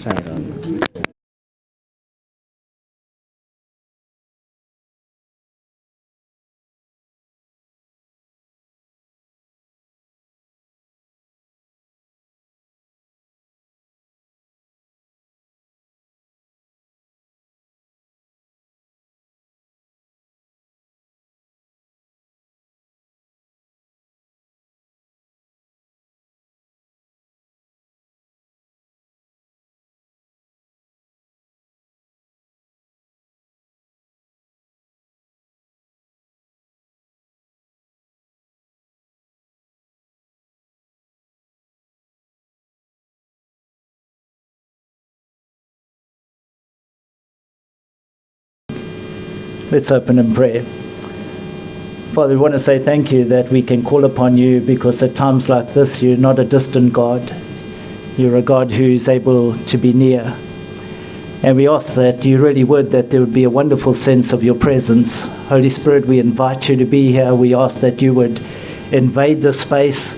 Sharon. Let's open in prayer. Father, we want to say thank you that we can call upon you, because at times like this, you're not a distant God. You're a God who's able to be near. And we ask that you really would, that there would be a wonderful sense of your presence. Holy Spirit, we invite you to be here. We ask that you would invade the space.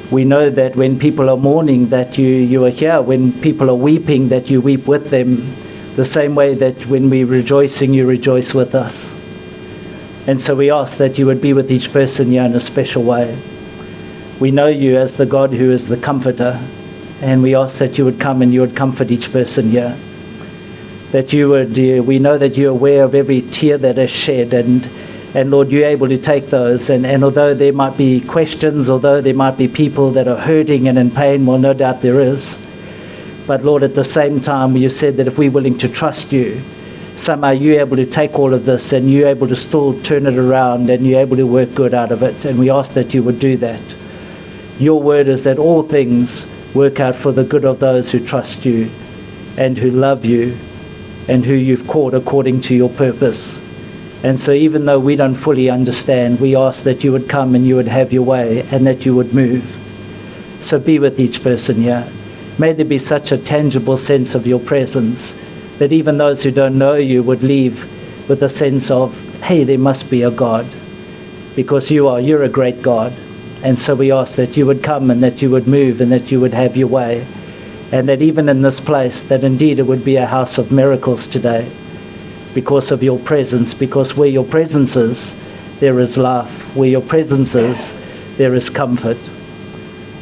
We know that when people are mourning, that you are here. When people are weeping, that you weep with them. The same way that when we're rejoicing, you rejoice with us. And so we ask that you would be with each person here in a special way. We know you as the God who is the comforter, and we ask that you would come and you would comfort each person here. That you would, we know that you're aware of every tear that is shed, and Lord, you're able to take those. And although there might be questions, although there might be people that are hurting and in pain, well, no doubt there is. But Lord, at the same time, you said that if we're willing to trust you, somehow you're able to take all of this and you're able to still turn it around, and you're able to work good out of it. And we ask that you would do that. Your word is that all things work out for the good of those who trust you and who love you and who you've called according to your purpose. And so even though we don't fully understand, we ask that you would come and you would have your way and that you would move. So be with each person here. May there be such a tangible sense of your presence that even those who don't know you would leave with a sense of, hey, there must be a God, because you're a great God. And so we ask that you would come and that you would move and that you would have your way, and that even in this place, that indeed it would be a house of miracles today because of your presence, because where your presence is, there is life. Where your presence is, there is comfort.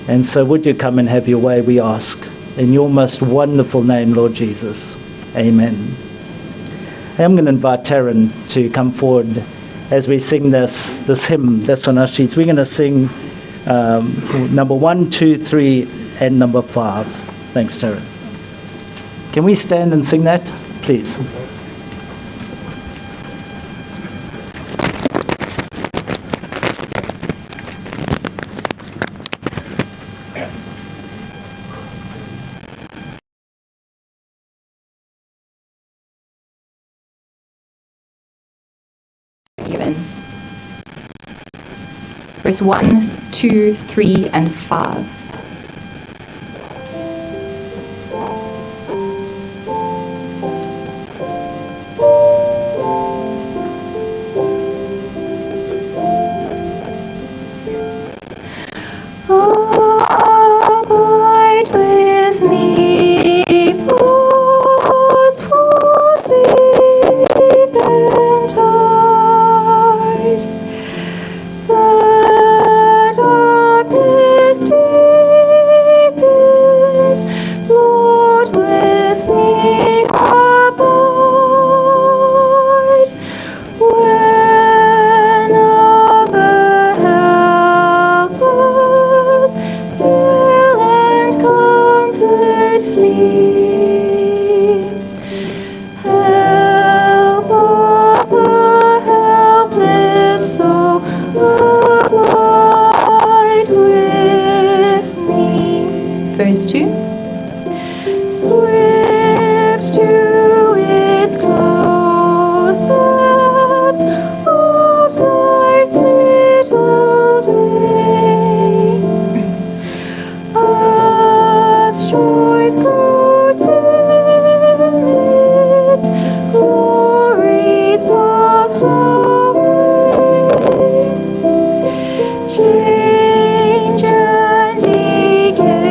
And so would you come and have your way, we ask. In your most wonderful name, Lord Jesus. Amen. I'm going to invite Taryn to come forward as we sing this hymn that's on our sheets. We're going to sing number 1, 2, 3, and number 5. Thanks, Taryn. Can we stand and sing that, please? Verse 1, 2, 3, and 5. Verse 2. Swift to its close-ups of life's little day. Earth's joys grow dim, its glories blossom away. Change and decay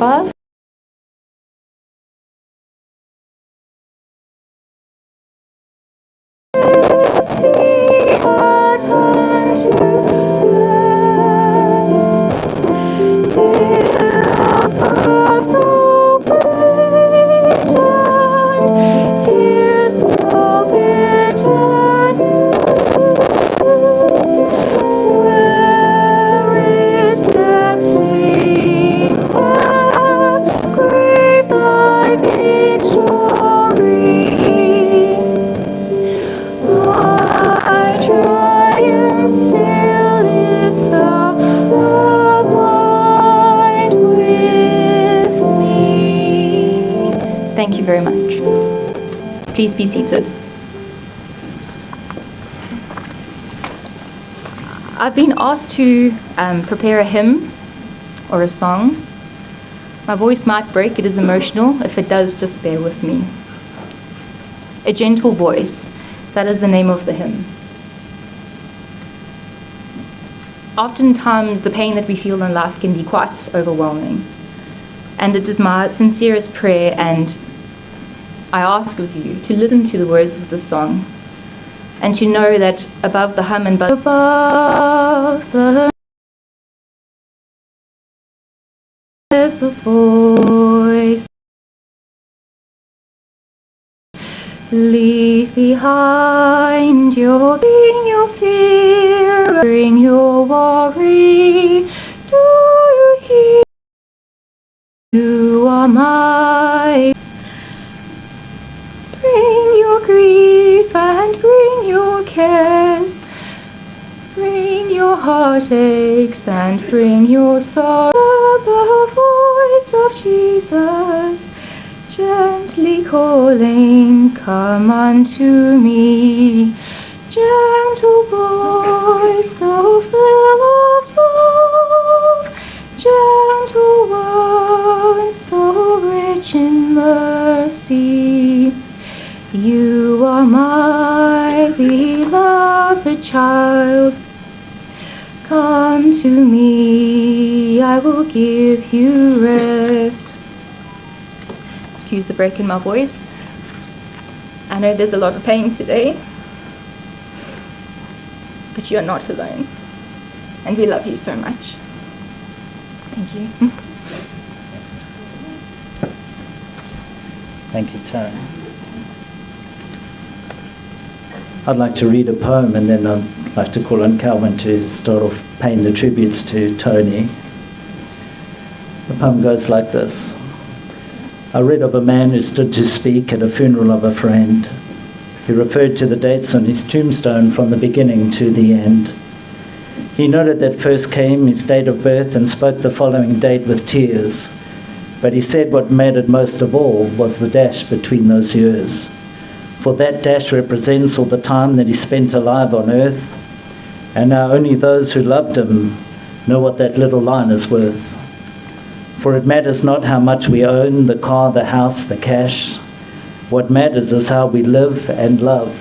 5. Thank you very much. Please be seated. I've been asked to prepare a hymn or a song. My voice might break, it is emotional. If it does, just bear with me. A Gentle Voice, that is the name of the hymn. Oftentimes, the pain that we feel in life can be quite overwhelming. And it is my sincerest prayer, and I ask of you to listen to the words of the song and to know that above the hum and above the hum there's a voice. Leave behind your fear, bring your worry. Do you hear? You are my. Bring your grief and bring your cares. Bring your heartaches and bring your sorrow. The voice of Jesus gently calling, come unto me. Gentle voice, so full of love. Gentle one, so rich in mercy. You are my beloved child. Come to me, I will give you rest. Excuse the break in my voice. I know there's a lot of pain today, but you are not alone. And we love you so much. Thank you. Thank you, Tony. I'd like to read a poem, and then I'd like to call on Calvin to start off paying the tributes to Tony. The poem goes like this. I read of a man who stood to speak at a funeral of a friend. He referred to the dates on his tombstone from the beginning to the end. He noted that first came his date of birth and spoke the following date with tears. But he said what mattered most of all was the dash between those years. For that dash represents all the time that he spent alive on earth, and now only those who loved him know what that little line is worth. For it matters not how much we own, the car, the house, the cash. What matters is how we live and love,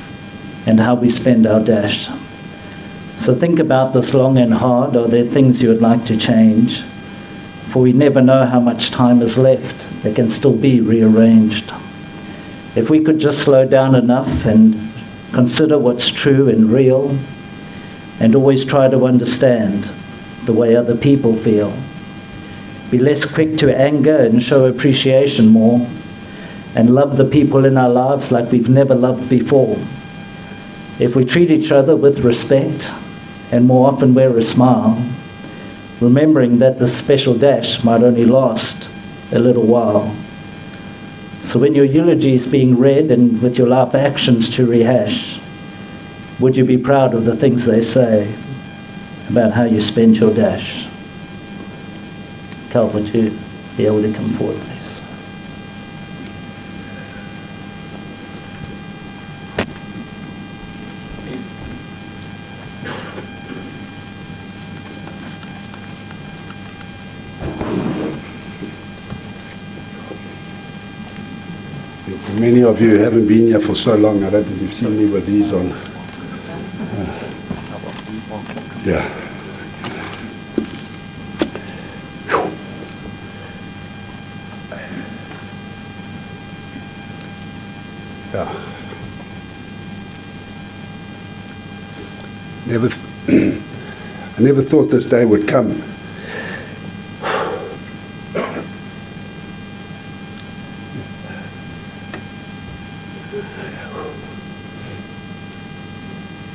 and how we spend our dash. So think about this long and hard. Are there things you would like to change? For we never know how much time is left that can still be rearranged. If we could just slow down enough and consider what's true and real, and always try to understand the way other people feel. Be less quick to anger and show appreciation more, and love the people in our lives like we've never loved before. If we treat each other with respect, and more often wear a smile, remembering that the special dash might only last a little while. So when your eulogy is being read and with your life actions to rehash, would you be proud of the things they say about how you spent your dash? Cal, would you be able to come forward, please? Many of you haven't been here for so long. I don't think you've seen me with these on. Yeah. Never, I never thought this day would come.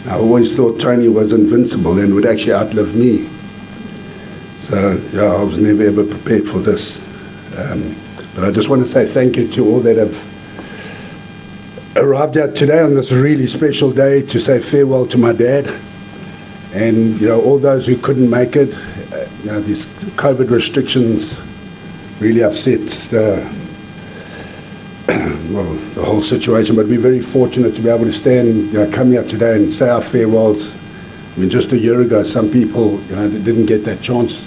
I always thought Tony was invincible and would actually outlive me. So, yeah, I was never ever prepared for this. But I just want to say thank you to all that have arrived out today on this really special day to say farewell to my dad. And, all those who couldn't make it, these COVID restrictions really upset the whole situation. But we're very fortunate to be able to stand, come here today and say our farewells. I mean, just a year ago, some people, didn't get that chance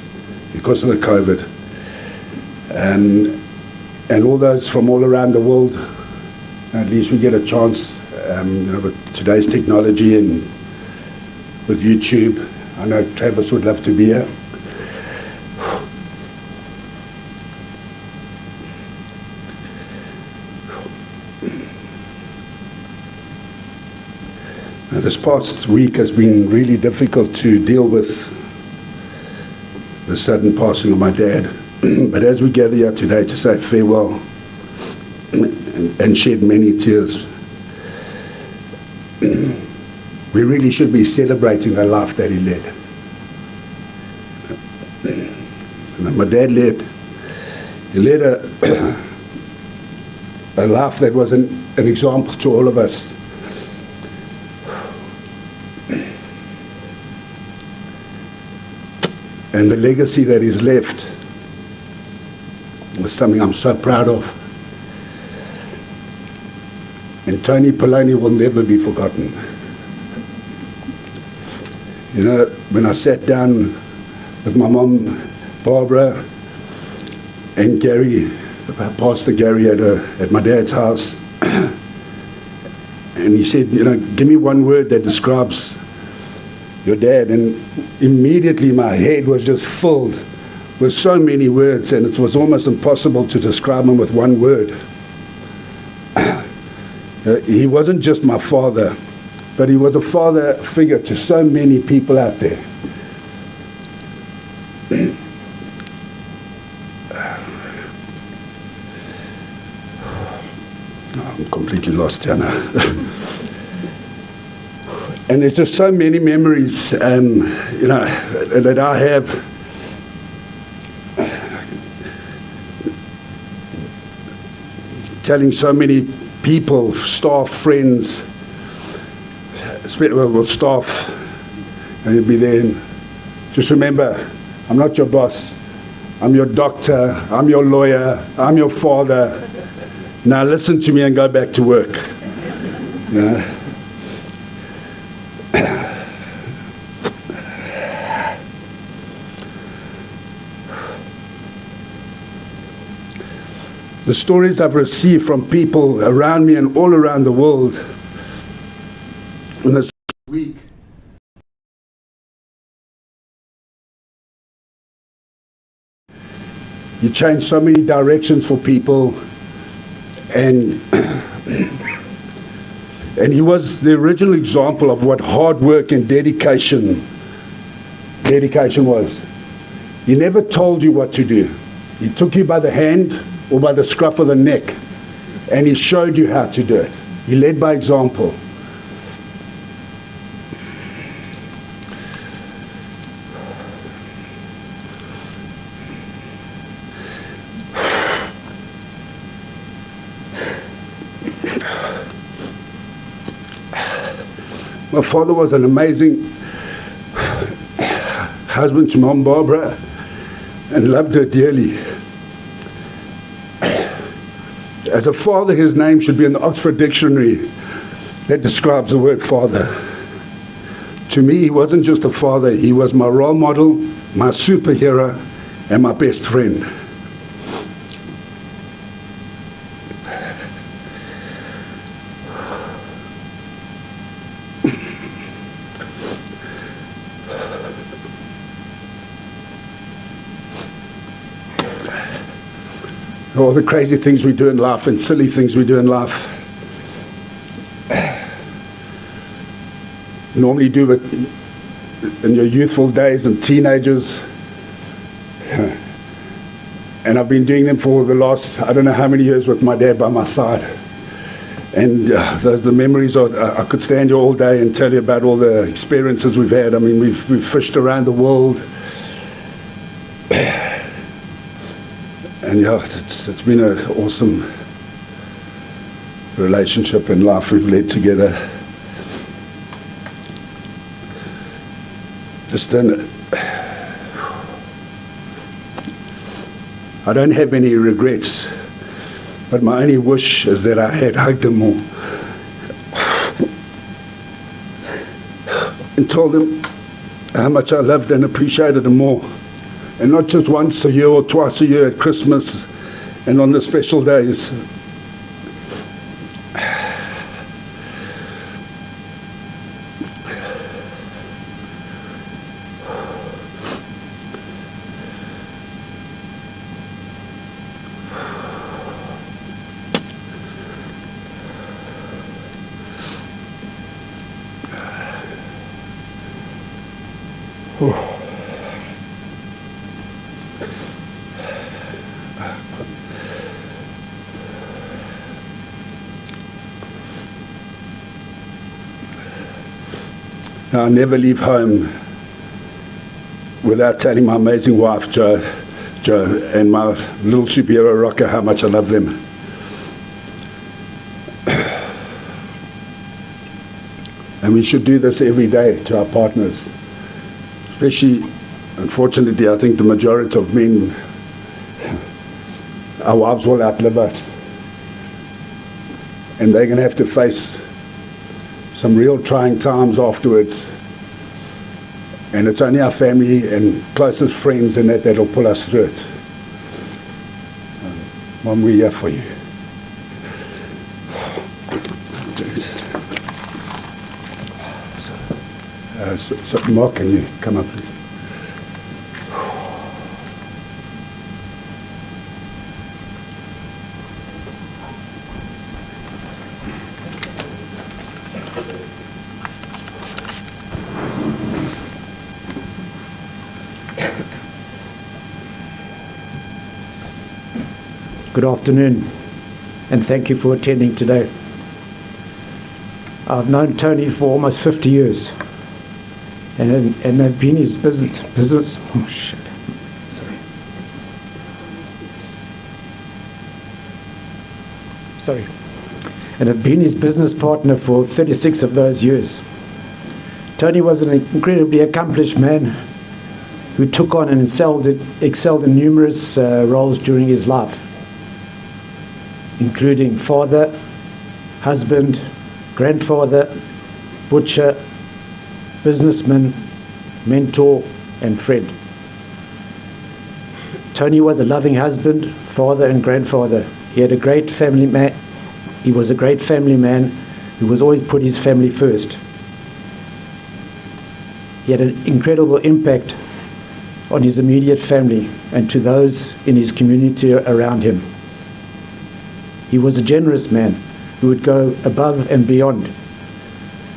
because of the COVID. And all those from all around the world, at least we get a chance, with today's technology and with YouTube. I know Travis would love to be here. Now, this past week has been really difficult to deal with the sudden passing of my dad. But as we gather here today to say farewell and shed many tears, we really should be celebrating the life that he led. And my dad led a life that was an example to all of us. And the legacy that he's left was something I'm so proud of. And Tony Poloni will never be forgotten. When I sat down with my mom, Barbara, and Gary, Pastor Gary at my dad's house, and he said, give me one word that describes your dad, and immediately my head was just filled with so many words, and it was almost impossible to describe him with one word. He wasn't just my father, but he was a father figure to so many people out there. I'm completely lost here now. And there's just so many memories, that I have. Telling so many people, staff, friends, staff, and you'll be there. And just remember, I'm not your boss. I'm your doctor. I'm your lawyer. I'm your father. Now listen to me and go back to work. The stories I've received from people around me and all around the world in this week you change so many directions for people, and he was the original example of what hard work and dedication was. He never told you what to do. He took you by the hand or by the scruff of the neck, and he showed you how to do it. He led by example. My father was an amazing husband to Mom Barbara and loved her dearly. As a father, his name should be in the Oxford Dictionary that describes the word father. To me, he wasn't just a father, he was my role model, my superhero, and my best friend. All the crazy things we do in life and silly things we do in life normally do with in your youthful days and teenagers. And I've been doing them for the last, I don't know how many years, with my dad by my side. And the memories are, I could stand here all day and tell you about all the experiences we've had. I mean, we've fished around the world. And yeah, it's been an awesome relationship and life we've led together. I don't have any regrets, but my only wish is that I had hugged him more and told him how much I loved and appreciated him more. And not just once a year or twice a year at Christmas and on the special days. Now, I never leave home without telling my amazing wife, Jo, and my little superhero rocker how much I love them. And we should do this every day to our partners. Especially, unfortunately, I think the majority of men, our wives will outlive us. And they're going to have to face some real trying times afterwards. And it's only our family and closest friends and that'll pull us through it. Mom, we're here for you. So Mark, can you come up, please? Good afternoon, and thank you for attending today. I've known Tony for almost 50 years, and I've been his business. Oh shit! Sorry. And I've been his business partner for 36 of those years. Tony was an incredibly accomplished man who took on and excelled in numerous roles during his life, including father, husband, grandfather, butcher, businessman, mentor, and friend. Tony was a loving husband, father, and grandfather. He was a great family man who was always put his family first. He had an incredible impact on his immediate family and to those in his community around him. He was a generous man who would go above and beyond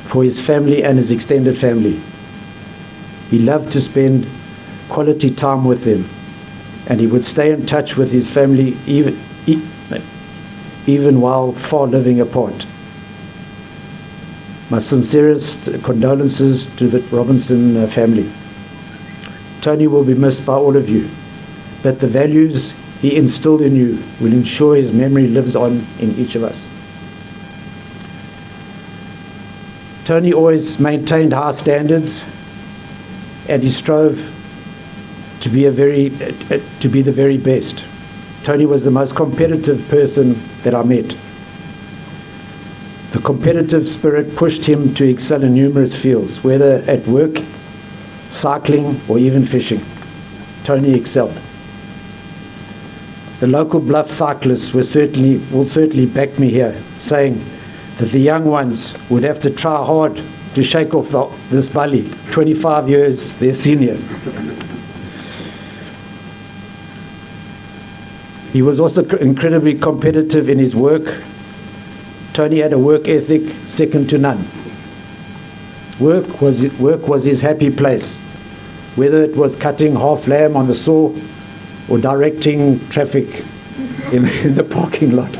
for his family and his extended family. He loved to spend quality time with them, and he would stay in touch with his family even while far living apart. My sincerest condolences to the Robinson family. Tony will be missed by all of you, but the values he instilled in you will ensure his memory lives on in each of us. Tony always maintained high standards, and he strove to be the very best. Tony was the most competitive person that I met. The competitive spirit pushed him to excel in numerous fields, whether at work, cycling, or even fishing. Tony excelled. The local bluff cyclists will certainly back me here, saying that the young ones would have to try hard to shake off this bully, 25 years their senior. He was also incredibly competitive in his work. Tony had a work ethic second to none. Work was his happy place, whether it was cutting half lamb on the saw or directing traffic in the parking lot.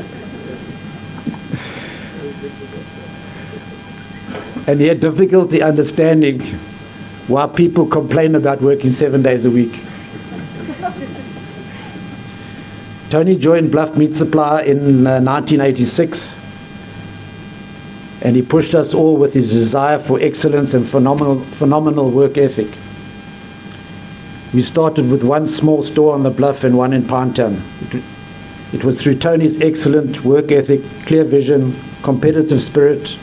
And he had difficulty understanding why people complain about working 7 days a week. Tony joined Bluff Meat Supply in 1986, and he pushed us all with his desire for excellence and phenomenal work ethic. We started with one small store on the Bluff and one in Pinetown. It was through Tony's excellent work ethic, clear vision, competitive spirit,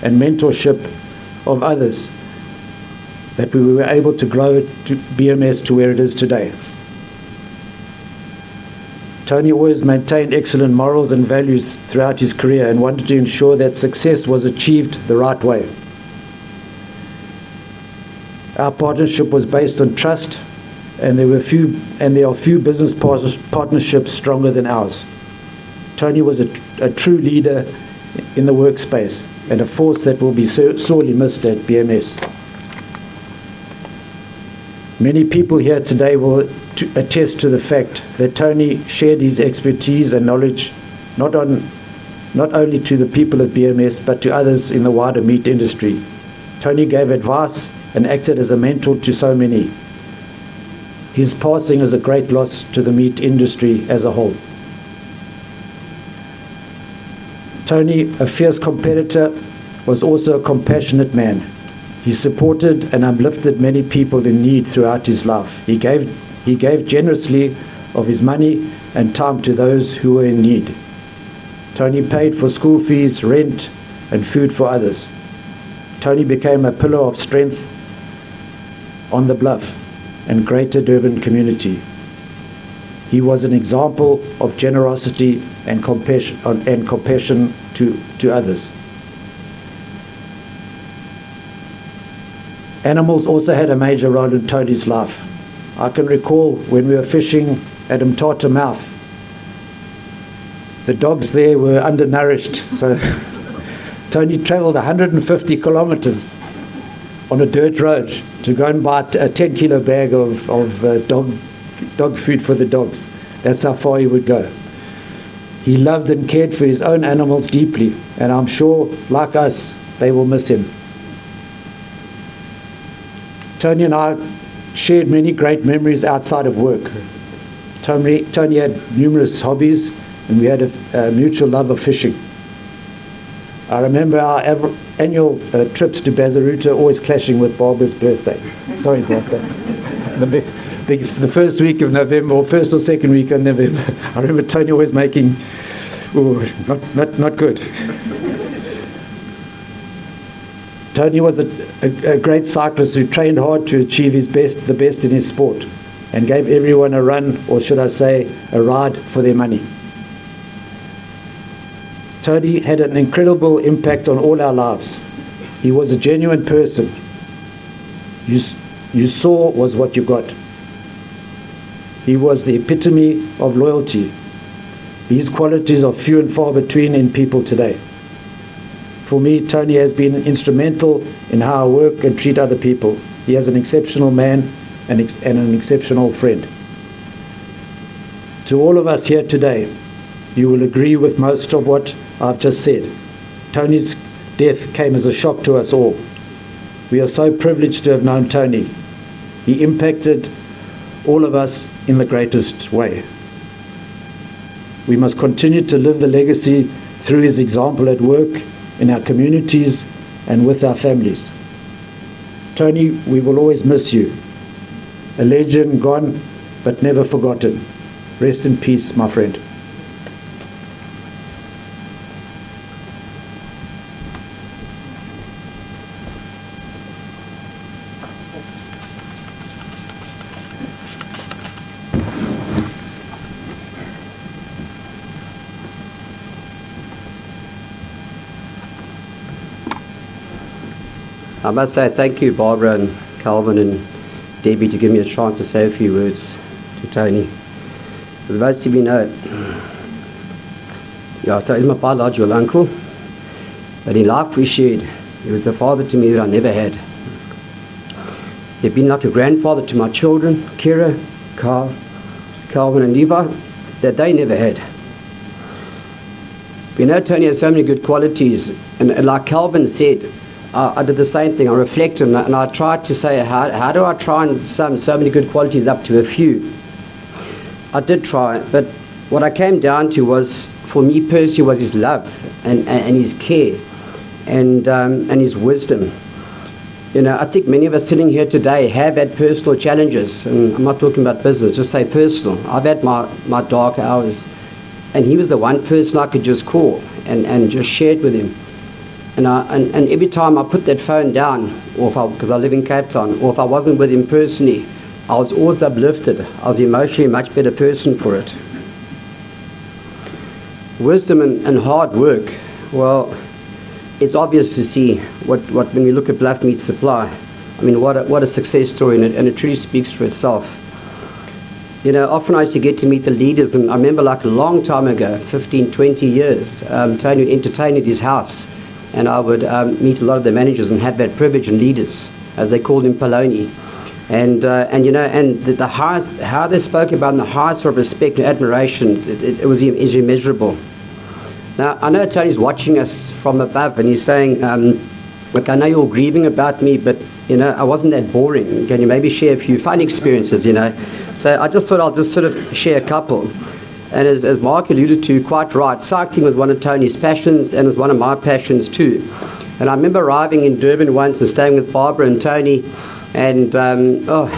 and mentorship of others that we were able to grow to BMS to where it is today. Tony always maintained excellent morals and values throughout his career and wanted to ensure that success was achieved the right way. Our partnership was based on trust, and there are few business partnerships stronger than ours. Tony was a true leader in the workspace and a force that will be sorely missed at BMS. Many people here today will attest to the fact that Tony shared his expertise and knowledge not only to the people at BMS but to others in the wider meat industry. Tony gave advice and acted as a mentor to so many. His passing is a great loss to the meat industry as a whole. Tony, a fierce competitor, was also a compassionate man. He supported and uplifted many people in need throughout his life. He gave generously of his money and time to those who were in need. Tony paid for school fees, rent, and food for others. Tony became a pillar of strength on the Bluff and greater Durban community. He was an example of generosity and compassion to others. Animals also had a major role in Tony's life. I can recall when we were fishing at Mthatha Mouth, the dogs there were undernourished, so Tony travelled 150 kilometres on a dirt road to go and buy a 10-kilo bag of dog food for the dogs. That's how far he would go. He loved and cared for his own animals deeply, and I'm sure, like us, they will miss him. Tony and I shared many great memories outside of work. Tony had numerous hobbies, and we had a mutual love of fishing. I remember our annual trips to Bazaruta always clashing with Barbara's birthday. Sorry about that. The first week of November, or first or second week of November, I remember Tony always making, not good. Tony was a great cyclist who trained hard to achieve the best in his sport, and gave everyone a run, or should I say, a ride for their money. Tony had an incredible impact on all our lives. He was a genuine person. You saw was what you got. He was the epitome of loyalty. These qualities are few and far between in people today. For me, Tony has been instrumental in how I work and treat other people. He is an exceptional man and an exceptional friend. To all of us here today, you will agree with most of what I've just said. Tony's death came as a shock to us all. We are so privileged to have known Tony. He impacted all of us in the greatest way. We must continue to live the legacy through his example at work, in our communities, and with our families. Tony, we will always miss you. A legend gone, but never forgotten. Rest in peace, my friend. I must say thank you, Barbara and Calvin and Debbie, to give me a chance to say a few words to Tony. As most of you know, Tony is my biological uncle, but in life we shared He was the father to me that I never had. He'd been like a grandfather to my children, Kira, Carl, Calvin and Levi, that they never had. You know, Tony has so many good qualities, and like Calvin said, I did the same thing. I reflected and I tried to say, how do I try and sum so many good qualities up to a few? I did try, but what I came down to was, for me personally, was his love and his care and his wisdom. You know, I think many of us sitting here today have had personal challenges, and I'm not talking about business, just say personal. I've had my dark hours, and he was the one person I could just call and just share it with him. And every time I put that phone down, because I live in Cape Town, or if I wasn't with him personally, I was always uplifted. I was emotionally a much better person for it. Wisdom and hard work, well, it's obvious to see what when we look at Bluff Meat Supply. I mean, what a success story, and it truly speaks for itself. You know, often I used to get to meet the leaders, and I remember like a long time ago, 15, 20 years, Tony would entertain at his house, and I would meet a lot of the managers and have that privilege, and leaders, as they called him, Poloni. And you know, and the highest, how they spoke about him, the highest of respect and admiration, it was immeasurable. Now, I know Tony's watching us from above, and he's saying, look, I know you're grieving about me, but, you know, I wasn't that boring. Can you maybe share a few fun experiences, you know? So I just thought I'll just sort of share a couple. And as Mark alluded to, quite right, cycling was one of Tony's passions, and is one of my passions too. And I remember arriving in Durban once and staying with Barbara and Tony, and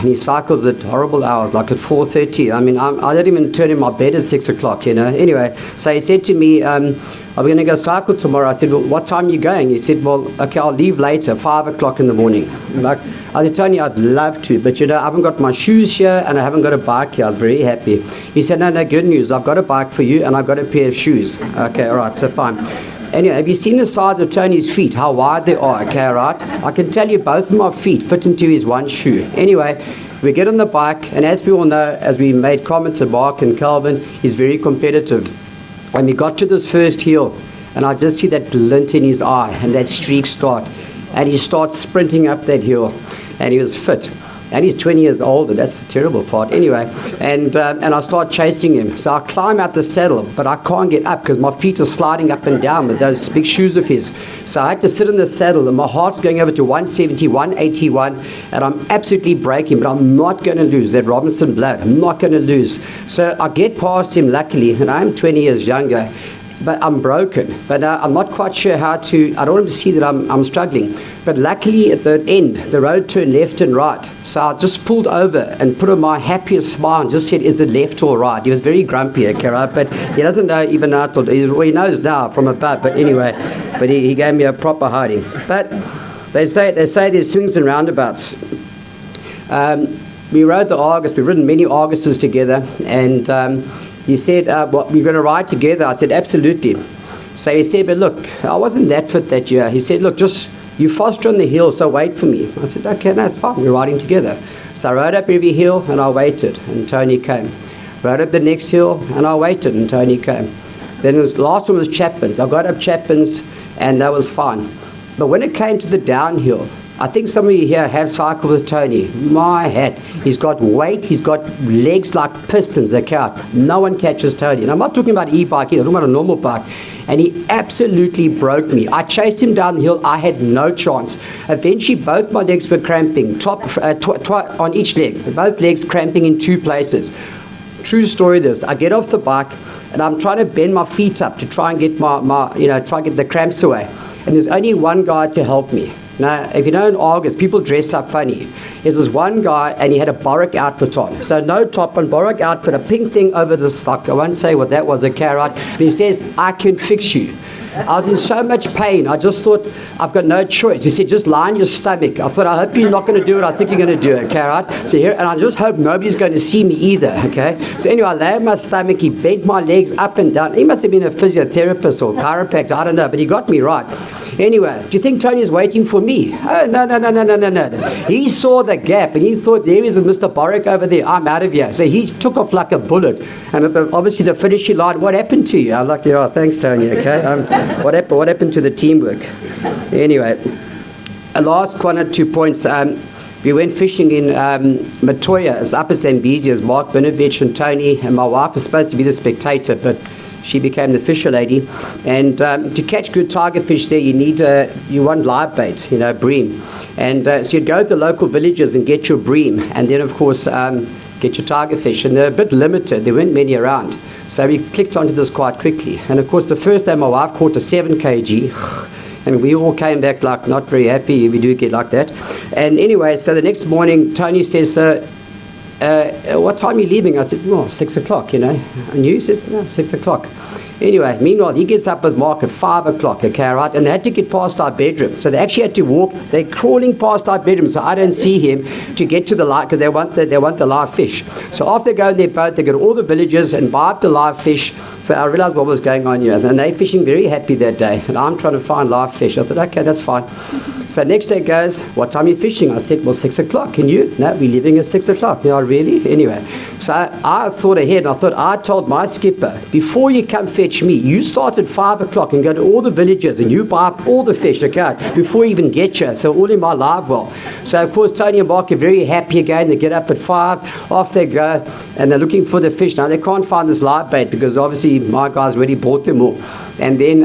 he cycles at horrible hours, like at 4:30. I mean, I didn't even turn in my bed at 6 o'clock, you know. Anyway, so he said to me, are we going to go cycle tomorrow? I said, well, what time are you going? He said, well, okay, I'll leave later, 5 o'clock in the morning. Like, I said, Tony, I'd love to, but, you know, I haven't got my shoes here, and I haven't got a bike here. I was very happy. He said, no, good news. I've got a bike for you, and I've got a pair of shoes. Okay, all right, so fine. Anyway, have you seen the size of Tony's feet, how wide they are? Okay, right? I can tell you both of my feet fit into his one shoe. Anyway, we get on the bike, and as we all know, as we made comments at Mark and Calvin, he's very competitive. And we got to this first hill, and I just see that glint in his eye and that streak start. And he starts sprinting up that hill, and he was fit. And he's 20 years older. That's the terrible part. Anyway, and I start chasing him. So I climb out the saddle, but I can't get up because my feet are sliding up and down with those big shoes of his. So I had to sit in the saddle, and my heart's going over to 170, 181, and I'm absolutely breaking, but I'm not going to lose that Robinson blood. I'm not going to lose. So I get past him, luckily, and I'm 20 years younger. But I'm broken. But I'm not quite sure how to. I don't want him to see that I'm struggling. But luckily, at the end, the road turned left and right. So I just pulled over and put on my happiest smile and just said, "Is it left or right?" He was very grumpy, okay, right? But he doesn't know even now. He knows now from above. But anyway, but he gave me a proper hiding. But they say there's swings and roundabouts. We rode the Argus. We've ridden many Arguses together, and. He said, well, we're going to ride together. I said, absolutely. So he said, but look, I wasn't that fit that year. He said, look, just, you faster on the hill, so wait for me. I said, okay, that's fine. We're riding together. So I rode up every hill, and I waited, and Tony came. Rode up the next hill, and I waited, and Tony came. Then the last one was Chapman's. I got up Chapman's, and that was fine. But when it came to the downhill, I think some of you here have cycled with Tony. My hat. He's got weight. He's got legs like pistons that count. No one catches Tony. And I'm not talking about e-bike either. I'm talking about a normal bike. And he absolutely broke me. I chased him down the hill. I had no chance. Eventually, both my legs were cramping, on each leg. Both legs cramping in two places. True story this. I get off the bike, and I'm trying to bend my feet up to try and get try and get the cramps away. And there's only one guy to help me. Now, if you know in August, people dress up funny. There's this one guy, and he had a Borak outfit on. So no top on, Borak outfit, a pink thing over the stock. I won't say what that was, a carrot. And he says, I can fix you. I was in so much pain. I just thought, I've got no choice. He said, just lie on your stomach. I thought, I hope you're not going to do it. I think you're going to do it, okay, right? So here, and I just hope nobody's going to see me either, okay? So anyway, I lay on my stomach. He bent my legs up and down. He must have been a physiotherapist or chiropractor. I don't know, but he got me right. Anyway, do you think Tony's waiting for me? Oh, no. He saw the gap, and he thought, there is a Mr. Borak over there. I'm out of here. So he took off like a bullet. And obviously the finishing line, what happened to you? I'm like, yeah, thanks, Tony, okay? What happened to the teamwork? Anyway, a last 1 or 2 points. We went fishing in Matoya, it's Upper Zambezi, as Mark Benovich and Tony, and my wife was supposed to be the spectator, but she became the fisher lady. And to catch good tiger fish there, you want live bait, bream. And so you'd go to the local villages and get your bream, and then of course get your tiger fish. And they're a bit limited, there weren't many around. So we clicked onto this quite quickly. And of course the first day my wife caught a 7 kg. And we all came back like not very happy. We do get like that. And anyway, so the next morning, Tony says, what time are you leaving? I said, 6 o'clock, And you said, no, 6 o'clock. Anyway, meanwhile, he gets up with Mark at 5 o'clock, okay, right? And they had to get past our bedroom. So they actually had to walk. They're crawling past our bedroom, so I don't see him, to get to the live, because they want the live fish. So after they go in their boat, they go to all the villages and buy up the live fish. So I realized what was going on here. And they're fishing very happy that day. And I'm trying to find live fish. I thought, okay, that's fine. So next day goes, what time are you fishing? I said, well, 6 o'clock. And you? No, we're leaving at 6 o'clock. No, really? Anyway. So I thought ahead. And I told my skipper, before you come fetch me, you start at 5 o'clock and go to all the villages and you buy up all the fish, okay, before you even get you. So all in my live well. So of course, Tony and Mark are very happy again. They get up at 5, off they go, and they're looking for the fish. Now they can't find this live bait because obviously my guys already bought them all. And then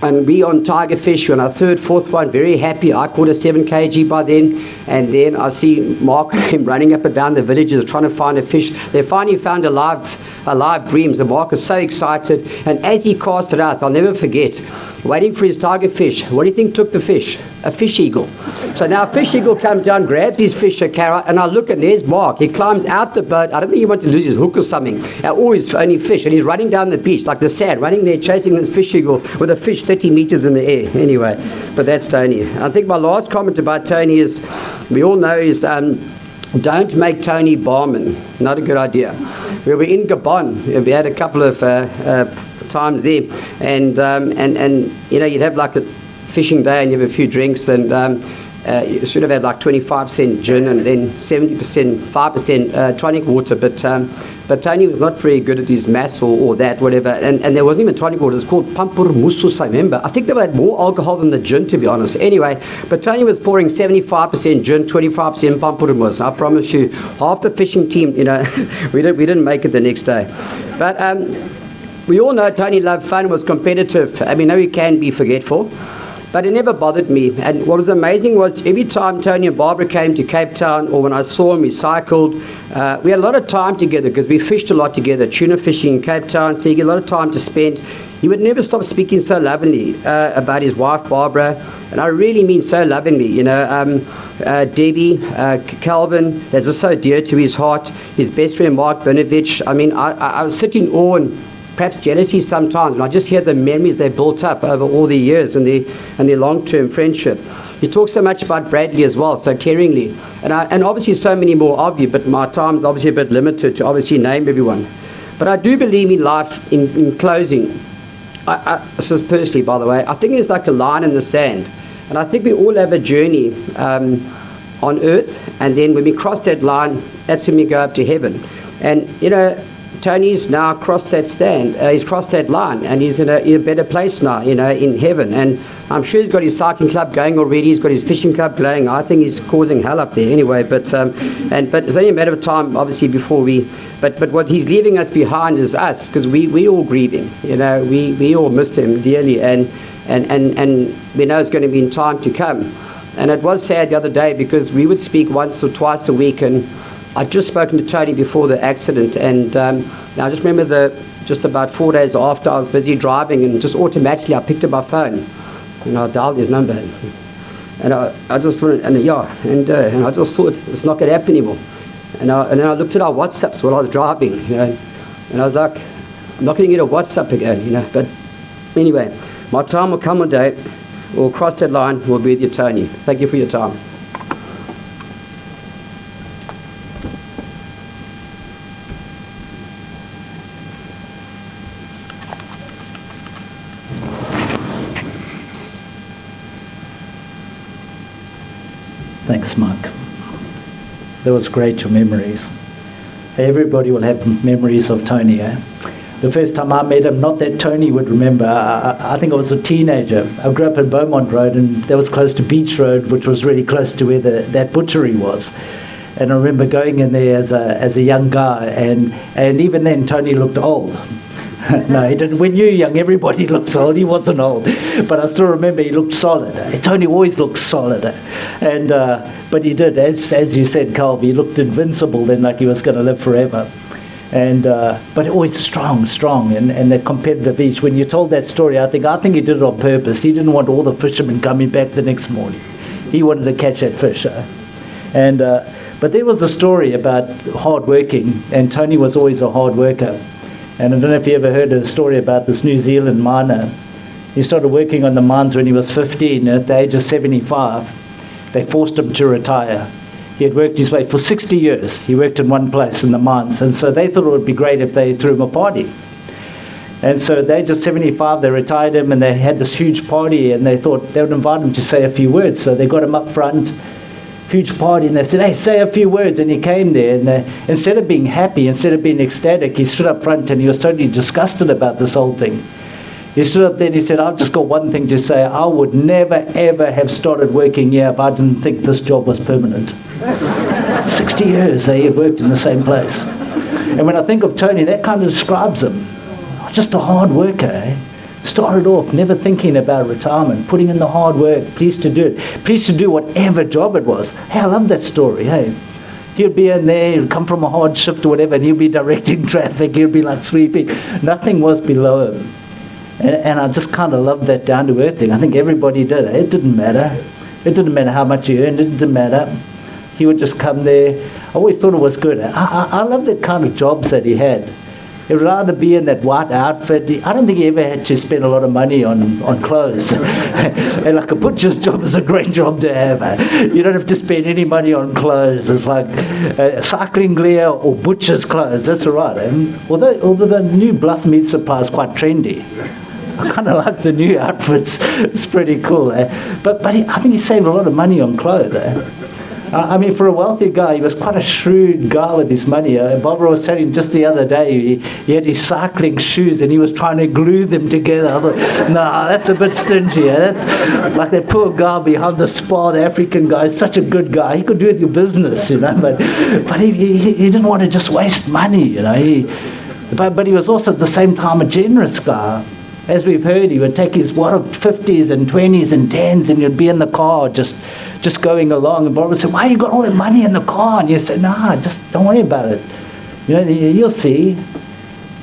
and we on tiger fish, on our third, fourth one, very happy. I caught a 7 kg by then. And then I see Mark and him running up and down the villages trying to find a fish. They finally found a live bream. So Mark was so excited. And as he cast it out, I'll never forget, waiting for his tiger fish. What do you think took the fish? A fish eagle. So now a fish eagle comes down, grabs his fish, and I look, and there's Mark. He climbs out the boat. I don't think he wanted to lose his hook or something. Or his only fish. And he's running down the beach like the sand, running there, chasing this fish eagle with a fish 30 meters in the air. Anyway, but that's Tony. I think my last comment about Tony is, we all know is, don't make Tony barman. Not a good idea. We were in Gabon. We had a couple of times there, and you'd have like a fishing day and you have a few drinks, and you should have had like 25% gin and then 5% tonic water, but Tony was not very good at his maths or that, whatever, and there wasn't even tonic water. It's called Pampurmusus, I remember. I think they had more alcohol than the gin, to be honest. Anyway, but Tony was pouring 75% gin, 25% Pampurmus. I promise you, half the fishing team, we didn't make it the next day. But we all know Tony loved fun, was competitive. I mean, no, he can be forgetful. But it never bothered me. And what was amazing was every time Tony and Barbara came to Cape Town, or when I saw him, we cycled. We had a lot of time together because we fished a lot together, tuna fishing in Cape Town, so you get a lot of time to spend. He would never stop speaking so lovingly about his wife, Barbara. And I really mean so lovingly, Debbie, Calvin, that's just so dear to his heart. His best friend, Mark Benovich. I mean, I was sitting in awe and perhaps jealousy sometimes, when I just hear the memories they built up over all the years and their long-term friendship. You talk so much about Bradley as well, so caringly. And obviously so many more of you, but my time's obviously a bit limited to obviously name everyone. But I do believe in life, in closing, this is personally, by the way, I think it's like a line in the sand. And I think we all have a journey on earth, and then when we cross that line, that's when we go up to heaven. And, Tony's now crossed that stand. He's crossed that line, and he's in a better place now, in heaven. And I'm sure he's got his cycling club going already. He's got his fishing club going. I think he's causing hell up there anyway. But it's only a matter of time, obviously, before we. But what he's leaving us behind is us, because we all grieving. We all miss him dearly, and we know it's going to be in time to come. And it was sad the other day because we would speak once or twice a week, and I'd just spoken to Tony before the accident, and I just remember just about 4 days after, I was busy driving, and just automatically I picked up my phone and I dialed his number, and I just went, and I just thought it's not going to happen anymore. And then I looked at our WhatsApps while I was driving, and I was like, I'm not going to get a WhatsApp again, But anyway, my time will come one day. We'll cross that line. We'll be with you, Tony. Thank you for your time. Thanks, Mark. That was great, your memories. Everybody will have memories of Tony. The first time I met him, not that Tony would remember, I think I was a teenager. I grew up in Beaumont Road, and that was close to Beach Road, which was really close to where that butchery was. And I remember going in there as a young guy, and even then Tony looked old. No, he didn't. When you're young, everybody looks old. He wasn't old, but I still remember he looked solid. Tony always looked solid, and but he did, as you said, Carl. He looked invincible then, like he was going to live forever. And but always strong, and that competitive edge. When you told that story, I think he did it on purpose. He didn't want all the fishermen coming back the next morning. He wanted to catch that fish. And but there was a story about hard working, and Tony was always a hard worker. And I don't know if you ever heard a story about this New Zealand miner. He started working on the mines when he was 15. At the age of 75, they forced him to retire. He had worked his way for 60 years. He worked in one place in the mines. And so they thought it would be great if they threw him a party. And so at the age of 75, they retired him, and they had this huge party, and they thought they would invite him to say a few words. So they got him up front, huge party, and they said, hey, say a few words. And he came there, and instead of being happy, instead of being ecstatic, he stood up front and he was totally disgusted about this whole thing. He stood up there and he said, I've just got one thing to say. I would never, ever have started working here if I didn't think this job was permanent. 60 years he had worked in the same place. And when I think of Tony, that kind of describes him. Just a hard worker, Started off never thinking about retirement, putting in the hard work, pleased to do it, pleased to do whatever job it was. Hey, I love that story, hey. He'd be in there, he'd come from a hard shift or whatever, and he'd be directing traffic, he'd be like sweeping. Nothing was below him. And I just kind of loved that down-to-earth thing. I think everybody did. It didn't matter. It didn't matter how much he earned, it didn't matter. He would just come there. I always thought it was good. I love that kind of jobs that he had. He would rather be in that white outfit. I don't think he ever had to spend a lot of money on clothes. And like a butcher's job is a great job to have. You don't have to spend any money on clothes. It's like cycling gear or butcher's clothes. That's all right. And although the new Bluff Meat Supply is quite trendy. I kind of like the new outfits. It's pretty cool. But I think he saved a lot of money on clothes. I mean, for a wealthy guy, he was quite a shrewd guy with his money. Barbara was telling just the other day, he had his cycling shoes and he was trying to glue them together. I thought, nah, that's a bit stingy. That's like that poor guy behind the spa, the African guy, such a good guy. He could do with your business, you know, but he didn't want to just waste money, you know. But he was also at the same time a generous guy. As we've heard, he would take his 50s and 20s and 10s and he'd be in the car just going along. And Barbara said, why you got all that money in the car? And you said, nah, just don't worry about it. You know, you'll see.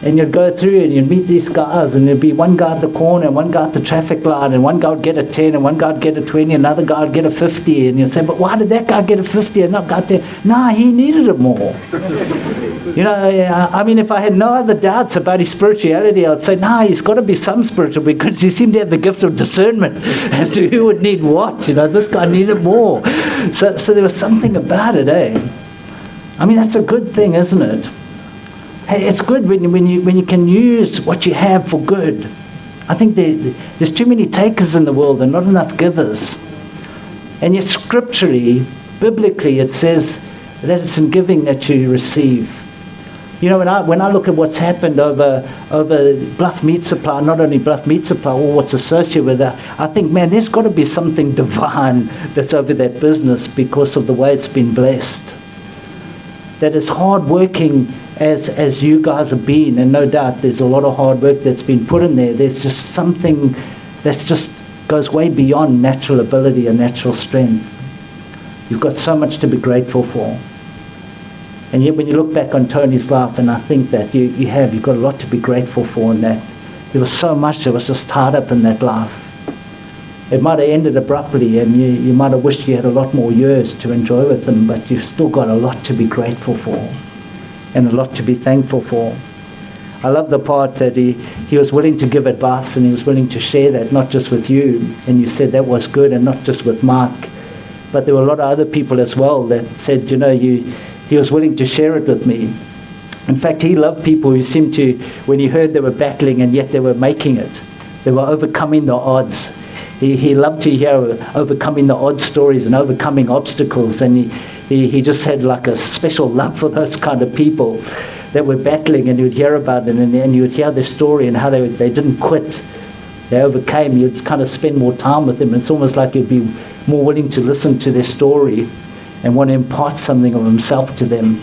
And you'd go through and you'd meet these guys and there'd be one guy at the corner and one guy at the traffic light and one guy would get a 10 and one guy would get a 20 and another guy would get a 50. And you'd say, but why did that guy get a 50 and that guy get 10? Nah, he needed it more. You know, I mean, if I had no other doubts about his spirituality, I'd say, nah, he's got to be some spiritual because he seemed to have the gift of discernment as to who would need what. You know, this guy needed more. So there was something about it, eh? I mean, that's a good thing, isn't it? Hey, it's good when you can use what you have for good. I think there's too many takers in the world and not enough givers. And yet scripturally, biblically, it says that it's in giving that you receive. You know, when I look at what's happened over Bluff Meat Supply, not only Bluff Meat Supply, or what's associated with that, I think, man, there's got to be something divine that's over that business because of the way it's been blessed. That is hard working as you guys have been, and no doubt there's a lot of hard work that's been put in there. There's just something that just goes way beyond natural ability and natural strength. You've got so much to be grateful for. And yet when you look back on Tony's life, and I think that you've got a lot to be grateful for in that. There was so much that was just tied up in that life. It might have ended abruptly and you might have wished you had a lot more years to enjoy with them, but you've still got a lot to be grateful for and a lot to be thankful for. I love the part that he was willing to give advice and he was willing to share that, not just with you, and you said that was good, and not just with Mark, but there were a lot of other people as well that said, you know, he was willing to share it with me. In fact, he loved people who seemed to, when he heard they were battling and yet they were making it, they were overcoming the odds. He loved to hear overcoming the odd stories and overcoming obstacles, and he just had like a special love for those kind of people. that were battling, and you'd hear about it, and you'd hear their story and how they didn't quit. They overcame. You'd kind of spend more time with them. It's almost like you'd be more willing to listen to their story and want to impart something of himself to them.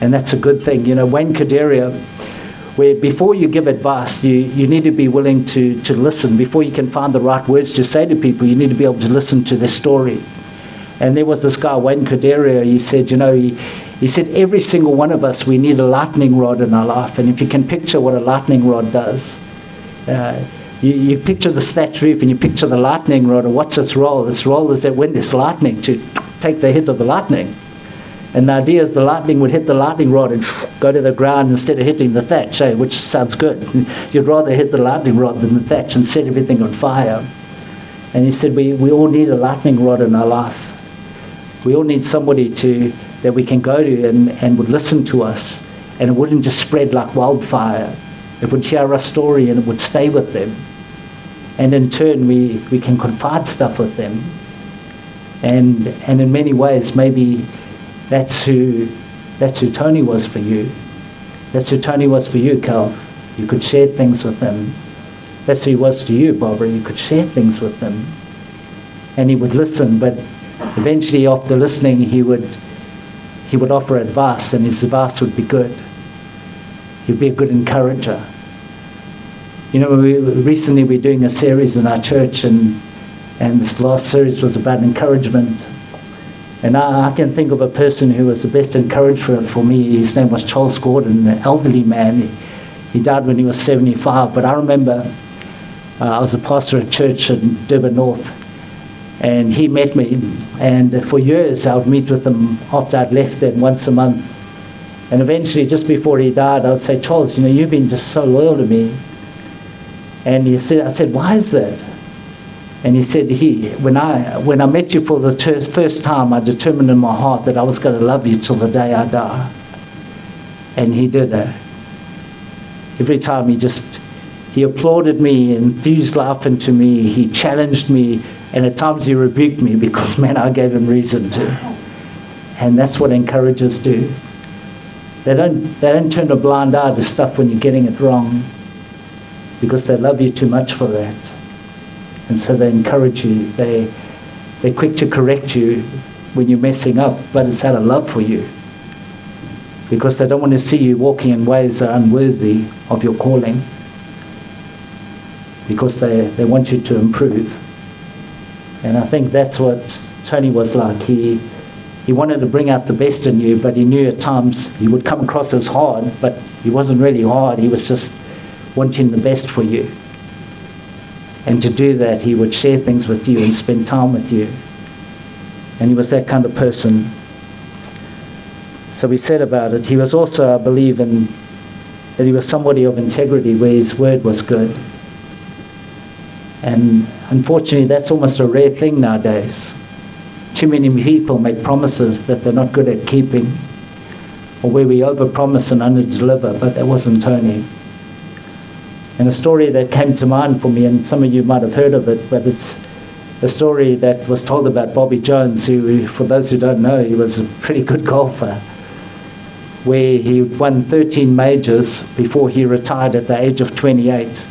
And that's a good thing. You know, Wayne Cordelia, where before you give advice, you need to be willing to listen. Before you can find the right words to say to people, you need to be able to listen to their story. And there was this guy, Wayne Cordelia, he said, you know, he said, every single one of us, we need a lightning rod in our life. And if you can picture what a lightning rod does, you picture the thatch roof and you picture the lightning rod, and what's its role? Its role is that when there's lightning, to take the hit of the lightning. And the idea is the lightning would hit the lightning rod and go to the ground instead of hitting the thatch, which sounds good. You'd rather hit the lightning rod than the thatch and set everything on fire. And he said, we all need a lightning rod in our life. We all need somebody that we can go to and would listen to us, and it wouldn't just spread like wildfire. It would share our story and it would stay with them. And in turn, we can confide stuff with them. And in many ways, maybe that's who Tony was for you. That's who Tony was for you, Cal. You could share things with him. That's who he was to you, Barbara. You could share things with him. And he would listen, but eventually after listening, he would offer advice, and his advice would be good. He'd be a good encourager. You know, recently we're doing a series in our church, and this last series was about encouragement. And I can think of a person who was the best encourager for me. His name was Charles Gordon, an elderly man. He died when he was 75, but I remember I was a pastor at church in Durban North, and he met me, and for years I would meet with him after I'd left them once a month. And eventually, just before he died, I would say, Charles, you know, you've been just so loyal to me. And I said, why is that? And he said, when I met you for the first time, I determined in my heart that I was going to love you till the day I die. And he did that. Every time he applauded me, enthused life into me, he challenged me, and at times he rebuked me because, man, I gave him reason to. And that's what encouragers do. They don't turn a blind eye to stuff when you're getting it wrong, because they love you too much for that. And so they encourage you. They're quick to correct you when you're messing up, but it's out of love for you, because they don't want to see you walking in ways that are unworthy of your calling, because they want you to improve. And I think that's what Tony was like. He wanted to bring out the best in you, but he knew at times he would come across as hard, but he wasn't really hard. He was just wanting the best for you. And to do that, he would share things with you and spend time with you. And he was that kind of person. So we said about it. He was also, I believe, that he was somebody of integrity, where his word was good. And unfortunately, that's almost a rare thing nowadays. Too many people make promises that they're not good at keeping, or where we overpromise and underdeliver, but that wasn't Tony. And a story that came to mind for me, and some of you might have heard of it, but it's a story that was told about Bobby Jones, who, for those who don't know, he was a pretty good golfer, where he won 13 majors before he retired at the age of 28.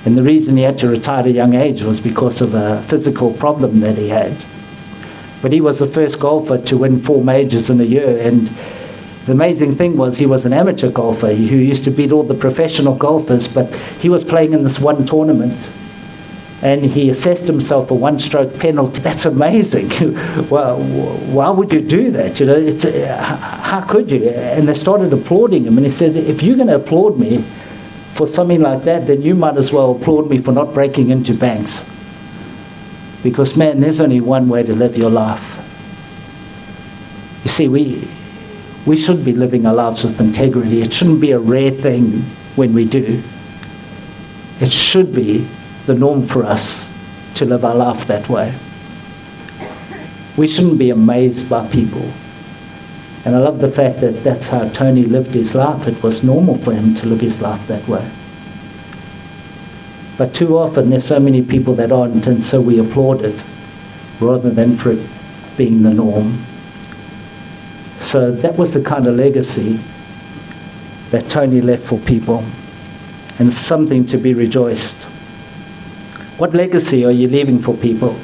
And the reason he had to retire at a young age was because of a physical problem that he had. But he was the first golfer to win 4 majors in a year, and the amazing thing was he was an amateur golfer who used to beat all the professional golfers, but he was playing in this one tournament, and he assessed himself a one-stroke penalty. That's amazing. Well, why would you do that? You know, how could you? And they started applauding him, and he said, if you're going to applaud me for something like that, then you might as well applaud me for not breaking into banks. Because, man, there's only one way to live your life. You see, we should be living our lives with integrity. It shouldn't be a rare thing when we do. It should be the norm for us to live our life that way. We shouldn't be amazed by people. And I love the fact that that's how Tony lived his life. It was normal for him to live his life that way. But too often there's so many people that aren't, and so we applaud it rather than for it being the norm. So that was the kind of legacy that Tony left for people, and something to be rejoiced. What legacy are you leaving for people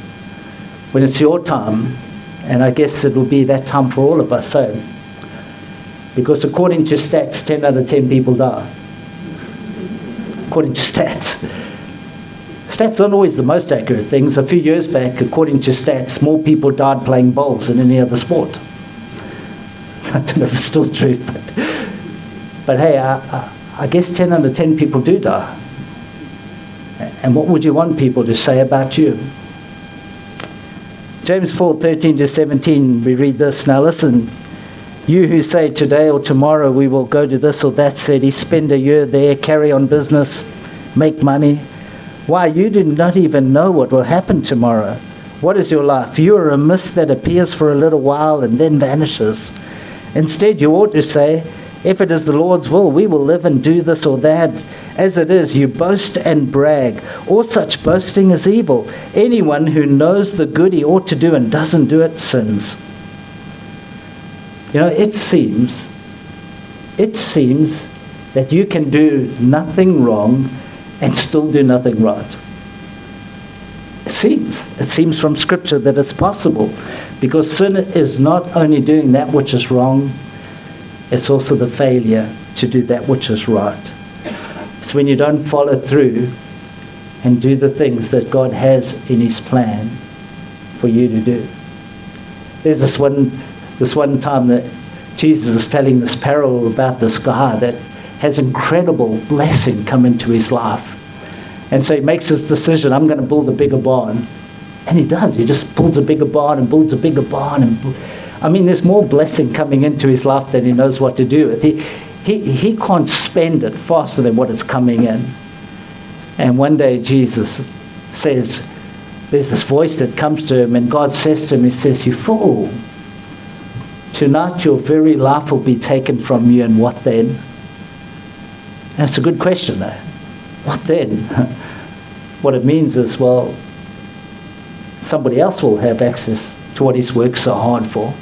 when it's your time? And I guess it will be that time for all of us. So, because according to stats, 10 out of 10 people die. According to stats. Stats aren't always the most accurate things. A few years back, according to stats, more people died playing bowls than any other sport. I don't know if it's still true, but hey, I guess 10 out of 10 people do die. And what would you want people to say about you? James 4:13-17, we read this. Now listen, you who say today or tomorrow we will go to this or that city, spend a year there, carry on business, make money. Why, you do not even know what will happen tomorrow. What is your life? You are a mist that appears for a little while and then vanishes. Instead, you ought to say, if it is the Lord's will, we will live and do this or that. As it is, you boast and brag. All such boasting is evil. Anyone who knows the good he ought to do and doesn't do it sins. You know, it seems that you can do nothing wrong and still do nothing right. It seems from Scripture that it's possible, because sin is not only doing that which is wrong, it's also the failure to do that which is right. It's when you don't follow through and do the things that God has in His plan for you to do. There's this one time that Jesus is telling this parable about this guy that has incredible blessing come into his life. And so he makes this decision, I'm going to build a bigger barn. And he does. He just builds a bigger barn and builds a bigger barn. I mean, there's more blessing coming into his life than he knows what to do with. He can't spend it faster than what is coming in. And one day Jesus says, there's this voice that comes to him, and God says to him, He says, you fool, tonight your very life will be taken from you, and what then? And it's a good question though. What then? What it means is, well, somebody else will have access to what he's worked so hard for.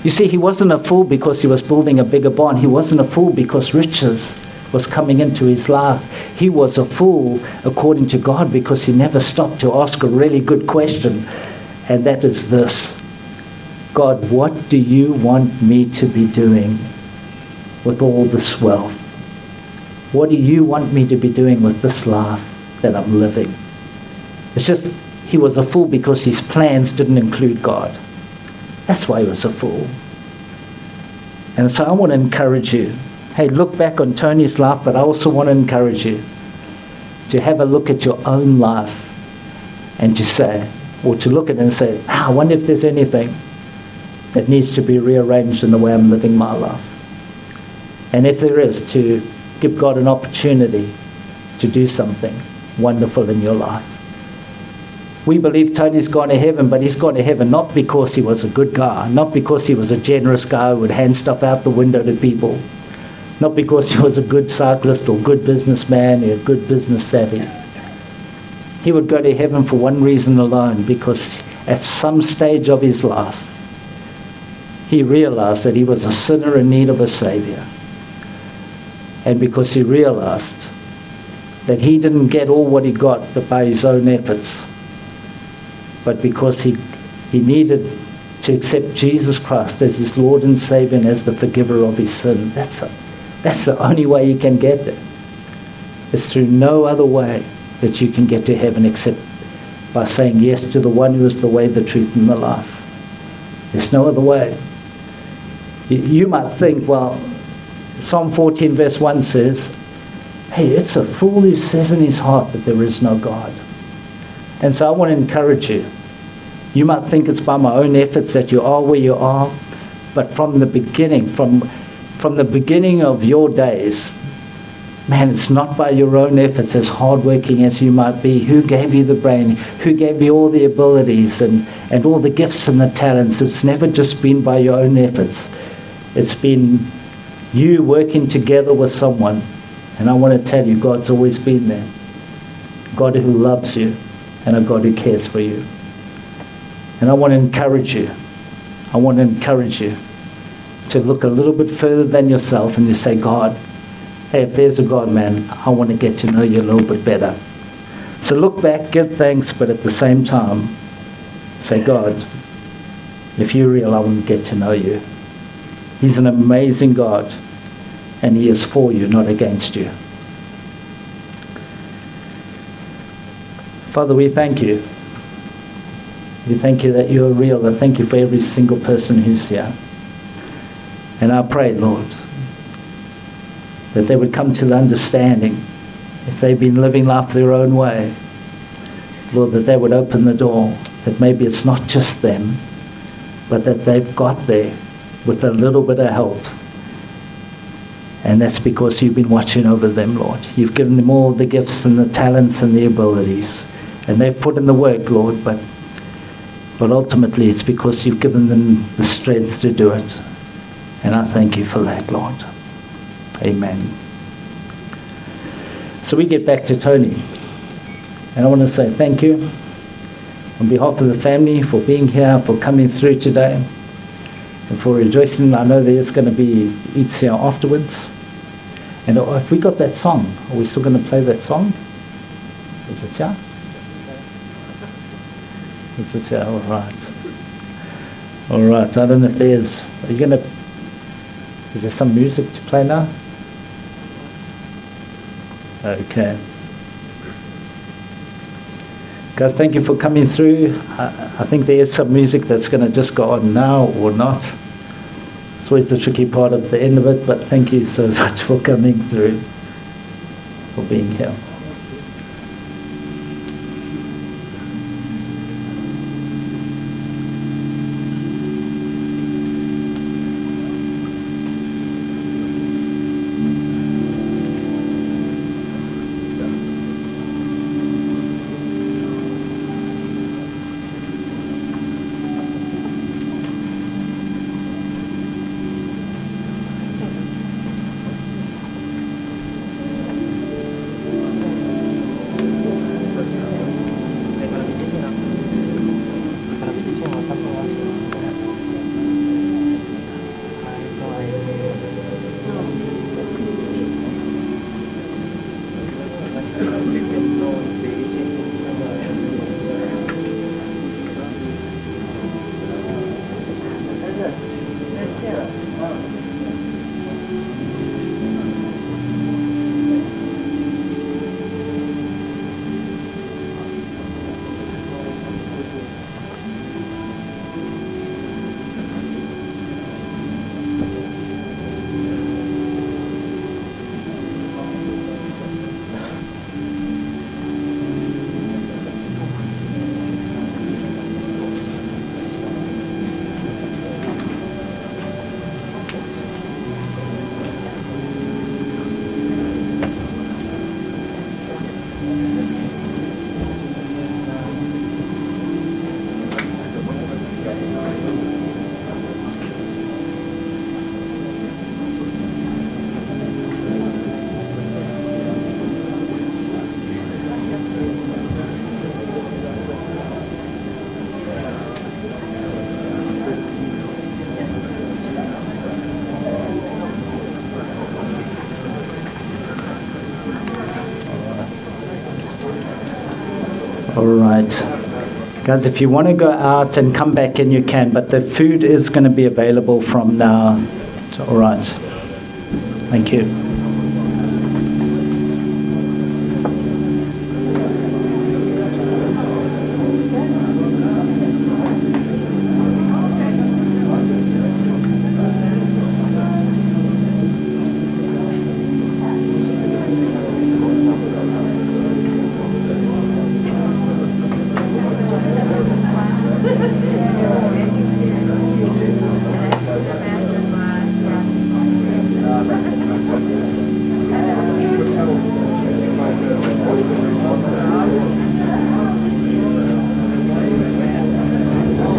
You see, he wasn't a fool because he was building a bigger barn. He wasn't a fool because riches was coming into his life. He was a fool according to God because he never stopped to ask a really good question, and that is this: God, what do you want me to be doing with all this wealth? What do you want me to be doing with this life that I'm living? It's just, he was a fool because his plans didn't include God. That's why he was a fool. And so I want to encourage you. Hey, look back on Tony's life, but I also want to encourage you to have a look at your own life and to say, or to look at it and say, I wonder if there's anything that needs to be rearranged in the way I'm living my life. And if there is, to give God an opportunity to do something wonderful in your life. We believe Tony's gone to heaven, but he's gone to heaven not because he was a good guy, not because he was a generous guy who would hand stuff out the window to people, not because he was a good cyclist or good businessman or good business savvy. He would go to heaven for one reason alone, because at some stage of his life, he realized that he was a sinner in need of a Savior. And because he realized that he didn't get all what he got by his own efforts, but because he needed to accept Jesus Christ as his Lord and Savior and as the forgiver of his sin. That's the only way you can get there. It's through no other way that you can get to heaven except by saying yes to the one who is the way, the truth, and the life. There's no other way. You might think, well, Psalm 14 verse 1 says, hey, it's a fool who says in his heart that there is no God. And so I want to encourage you. You might think it's by my own efforts that you are where you are, but from the beginning, from the beginning of your days, man, it's not by your own efforts, as hardworking as you might be. Who gave you the brain? Who gave you all the abilities and all the gifts and the talents? It's never just been by your own efforts. It's been you working together with someone. And I want to tell you, God's always been there. God who loves you and a God who cares for you. And I want to encourage you. I want to encourage you to look a little bit further than yourself and you say, God, hey, if there's a God, man, I want to get to know you a little bit better. So look back, give thanks, but at the same time, say, God, if you're real, I want to get to know you. He's an amazing God, and he is for you, not against you. Father, we thank you. We thank you that you're real. I thank you for every single person who's here. And I pray, Lord, that they would come to the understanding, if they've been living life their own way, Lord, that they would open the door, that maybe it's not just them, but that they've got there with a little bit of help. And that's because you've been watching over them, Lord. You've given them all the gifts and the talents and the abilities. And they've put in the work, Lord, but ultimately it's because you've given them the strength to do it. And I thank you for that, Lord. Amen. So we get back to Tony. And I want to say thank you on behalf of the family for being here, for coming through today, and for rejoicing. I know there's going to be eats here afterwards. And if we got that song, are we still going to play that song? Is it here? Is it here? All right. All right. I don't know if there's... Are you going to... Is there some music to play now? Okay. Guys, thank you for coming through. I think there is some music that's going to just go on now or not. It's always the tricky part at the end of it, but thank you so much for coming through, for being here. All right. Guys, if you want to go out and come back in, you can, but the food is going to be available from now. All right. Thank you.